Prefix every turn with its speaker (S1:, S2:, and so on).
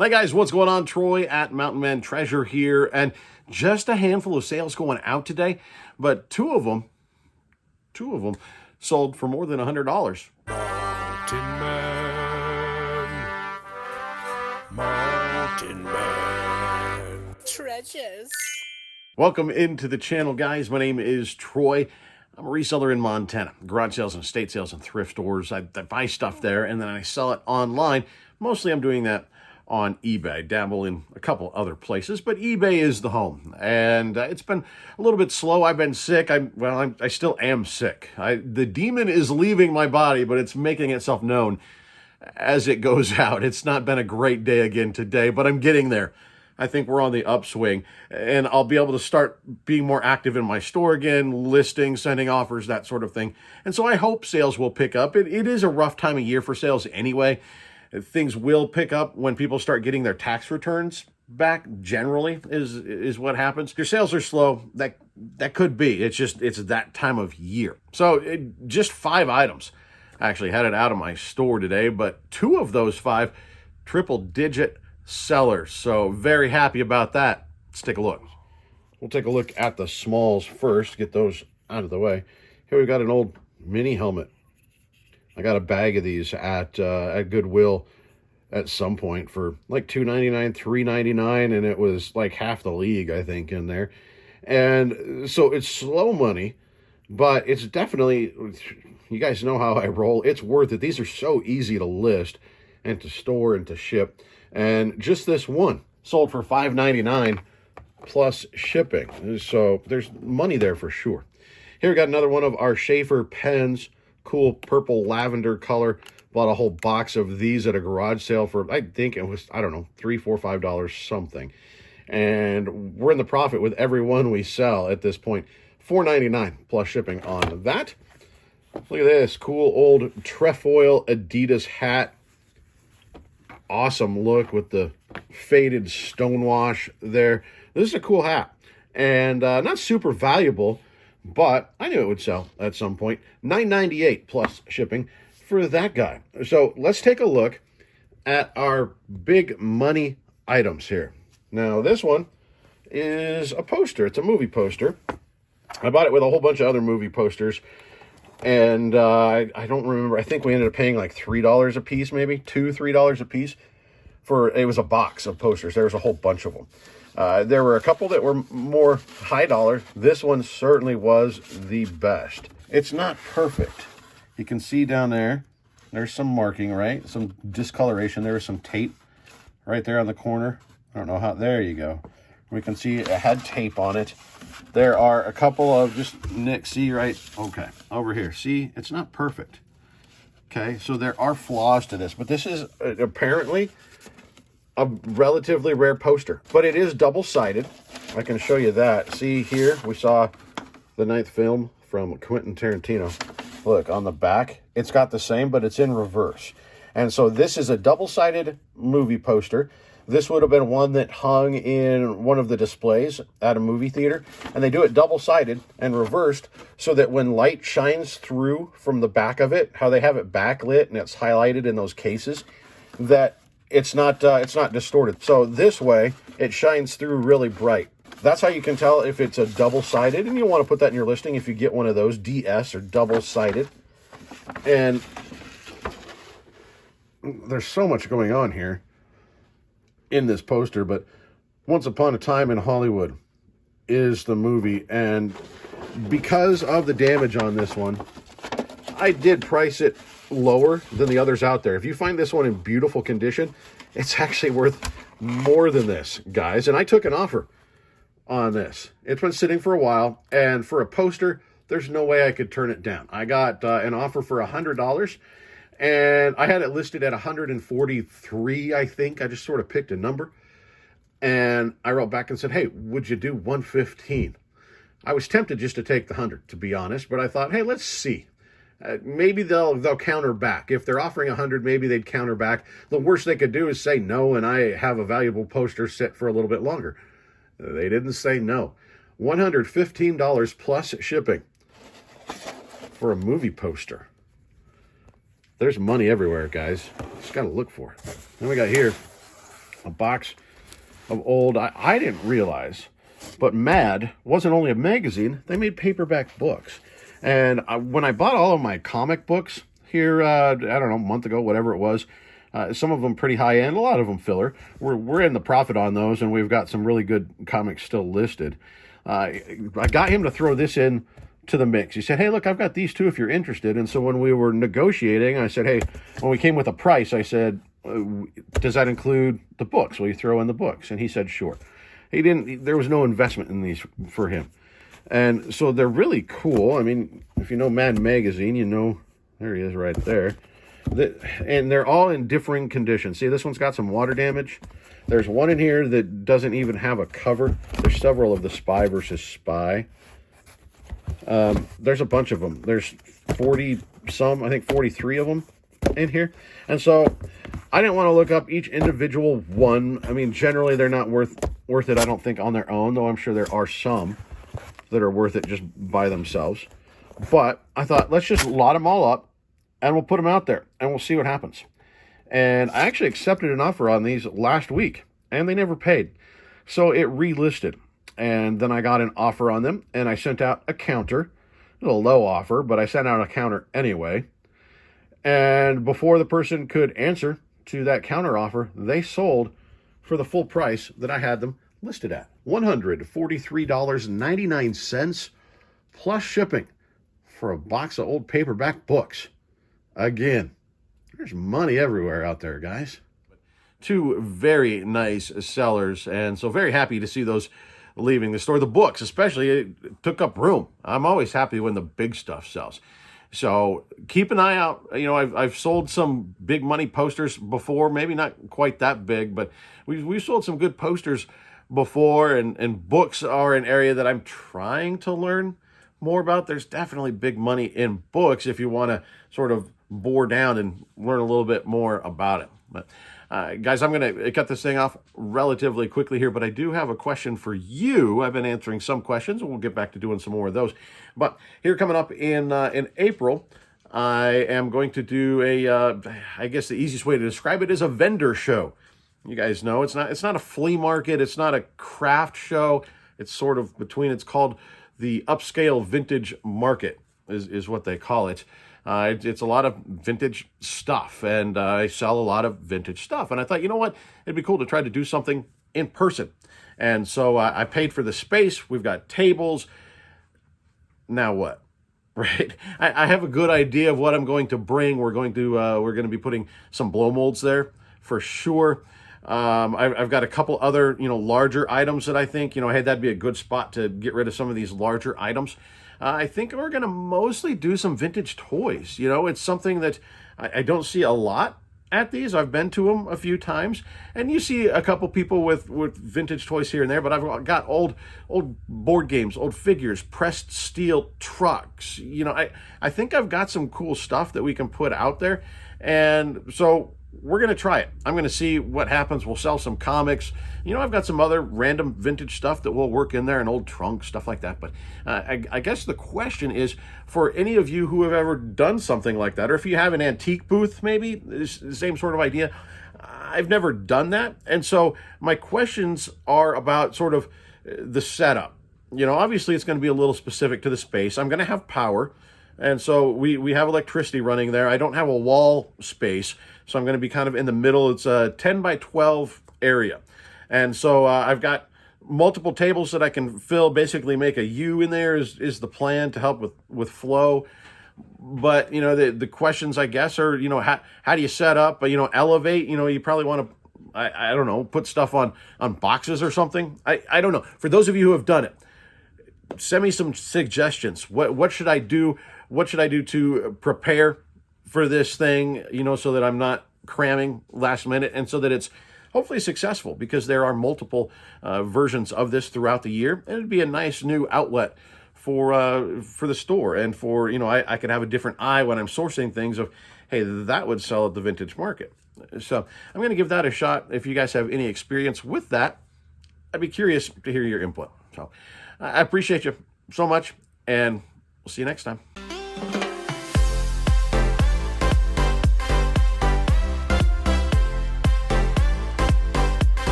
S1: Hi guys, what's going on? Troy at Mountain Man Treasure here, and just a handful of sales going out today, but two of them sold for more than $100.
S2: Mountain Man Treasures.
S1: Welcome into the channel, guys. My name is Troy. I'm a reseller in Montana. Garage sales and estate sales and thrift stores. I buy stuff there, and then I sell it online. Mostly I'm doing that on eBay. I dabble in a couple other places, but eBay is the home. And it's been a little bit slow. I've been sick. I still am sick. The demon is leaving my body, but it's making itself known as it goes out. It's not been a great day again today, but I'm getting there. I think we're on the upswing, and I'll be able to start being more active in my store again, listing, sending offers, that sort of thing. And so I hope sales will pick up. It is a rough time of year for sales anyway. Things will pick up when people start getting their tax returns back, generally, is what happens. Your sales are slow. That could be. It's that time of year. So just 5 items. I actually had it out of my store today, but 2 of those 5 triple-digit sellers. So very happy about that. Let's take a look. We'll take a look at the smalls first, get those out of the way. Here we've got an old mini helmet. I got a bag of these at Goodwill at some point for like $2.99, $3.99, and it was like half the league, I think, in there. And so it's slow money, but it's definitely, you guys know how I roll. It's worth it. These are so easy to list and to store and to ship. And just this one sold for $5.99 plus shipping. So there's money there for sure. Here we got another one of our Schaefer pens. Cool purple lavender color. Bought a whole box of these at a garage sale for, I think it was, I don't know, $3, $4, $5 something. And we're in the profit with every one we sell at this point. $4.99 plus shipping on that. Look at this cool old trefoil Adidas hat. Awesome look with the faded stonewash there. This is a cool hat. And not super valuable, but I knew it would sell at some point. $9.98 plus shipping for that guy. So let's take a look at our big money items here. Now, this one is a poster. It's a movie poster. I bought it with a whole bunch of other movie posters. And I don't remember. I think we ended up paying like $3 a piece, maybe $3 a piece. It was a box of posters. There was a whole bunch of them. There were a couple that were more high dollar. This one certainly was the best. It's not perfect. You can see down there, there's some marking, right? Some discoloration. There was some tape right there on the corner. I don't know how, there you go. We can see it had tape on it. There are a couple of just nicks, see right, okay, over here. See, it's not perfect. Okay, so there are flaws to this, but this is apparently a relatively rare poster, but it is double-sided. I can show you that. See here, we saw the 9th film from Quentin Tarantino. Look, on the back, it's got the same, but it's in reverse. And so this is a double-sided movie poster. This would have been one that hung in one of the displays at a movie theater. And they do it double-sided and reversed so that when light shines through from the back of it, how they have it backlit and it's highlighted in those cases, that it's not distorted. So this way, it shines through really bright. That's how you can tell if it's a double-sided, and you'll want to put that in your listing if you get one of those, DS or double-sided. And there's so much going on here in this poster, but Once Upon a Time in Hollywood is the movie, and because of the damage on this one, I did price it lower than the others out there. If you find this one in beautiful condition, it's actually worth more than this, guys. And I took an offer on this. It's been sitting for a while, and for a poster, there's no way I could turn it down. I got an offer for $100, and I had it listed at $143, I think. I just sort of picked a number, and I wrote back and said, hey, would you do $115? I was tempted just to take the 100, to be honest, but I thought, hey, let's see. Maybe they'll counter back. If they're offering 100, maybe they'd counter back. The worst they could do is say no, and I have a valuable poster sit for a little bit longer. They didn't say no. $115 plus shipping for a movie poster. There's money everywhere, guys. Just got to look for it. Then we got here a box of old, I didn't realize, but Mad wasn't only a magazine, they made paperback books. And when I bought all of my comic books here, I don't know, a month ago, whatever it was, some of them pretty high end, a lot of them filler. We're in the profit on those, and we've got some really good comics still listed. I got him to throw this in to the mix. He said, hey, look, I've got these too if you're interested. And so when we were negotiating, I said, hey, when we came with a price, I said, does that include the books? Will you throw in the books? And he said, sure. There was no investment in these for him. And so they're really cool. I mean, if you know Mad Magazine, you know, there he is right there. And they're all in differing conditions. See, this one's got some water damage. There's one in here that doesn't even have a cover. There's several of the Spy versus Spy. There's a bunch of them. There's 40 some, I think 43 of them in here. And so I didn't want to look up each individual one. I mean, generally they're not worth it, I don't think, on their own, though I'm sure there are some that are worth it just by themselves. But I thought, let's just lot them all up and we'll put them out there and we'll see what happens. And I actually accepted an offer on these last week and they never paid. So it relisted. And then I got an offer on them and I sent out a counter. A little low offer, but I sent out a counter anyway. And before the person could answer to that counter offer, they sold for the full price that I had them listed at. $143.99 plus shipping for a box of old paperback books. Again, there's money everywhere out there, guys. Two very nice sellers, and so very happy to see those leaving the store. The books, especially, it took up room. I'm always happy when the big stuff sells. So keep an eye out. You know, I've sold some big money posters before, maybe not quite that big, but we've sold some good posters before, and books are an area that I'm trying to learn more about. There's definitely big money in books if you want to sort of bore down and learn a little bit more about it. But guys, I'm going to cut this thing off relatively quickly here, but I do have a question for you. I've been answering some questions, and we'll get back to doing some more of those. But here coming up in April, I am going to do I guess the easiest way to describe it is a vendor show. You guys know it's not a flea market. It's not a craft show. It's sort of between, it's called the upscale vintage market is what they call it. It's a lot of vintage stuff, and I sell a lot of vintage stuff. And I thought, you know what? It'd be cool to try to do something in person. And so I paid for the space. We've got tables. Now what? Right? I have a good idea of what I'm going to bring. We're going to be putting some blow molds there for sure. I've got a couple other, larger items that I think, hey, that'd be a good spot to get rid of some of these larger items. I think we're going to mostly do some vintage toys. It's something that I don't see a lot at these. I've been to them a few times, and you see a couple people with vintage toys here and there, but I've got old board games, old figures, pressed steel trucks. I think I've got some cool stuff that we can put out there. And so we're going to try it. I'm going to see what happens. We'll sell some comics. I've got some other random vintage stuff that will work in there, and old trunks, stuff like that. But I guess the question is, for any of you who have ever done something like that, or if you have an antique booth, maybe, the same sort of idea. I've never done that. And so my questions are about sort of the setup. Obviously it's going to be a little specific to the space. I'm going to have power. And so we have electricity running there. I don't have a wall space, so I'm going to be kind of in the middle. It's a 10 by 12 area. And so I've got multiple tables that I can fill, basically make a U in there is the plan to help with flow. But, the questions, I guess, are, how do you set up, elevate? You probably want to, I don't know, put stuff on boxes or something. I don't know. For those of you who have done it, send me some suggestions. What should I do? What should I do to prepare for this thing, so that I'm not cramming last minute, and so that it's hopefully successful, because there are multiple versions of this throughout the year. And it'd be a nice new outlet for the store, and for, I could have a different eye when I'm sourcing things of, hey, that would sell at the vintage market. So I'm going to give that a shot. If you guys have any experience with that, I'd be curious to hear your input. So I appreciate you so much, and we'll see you next time.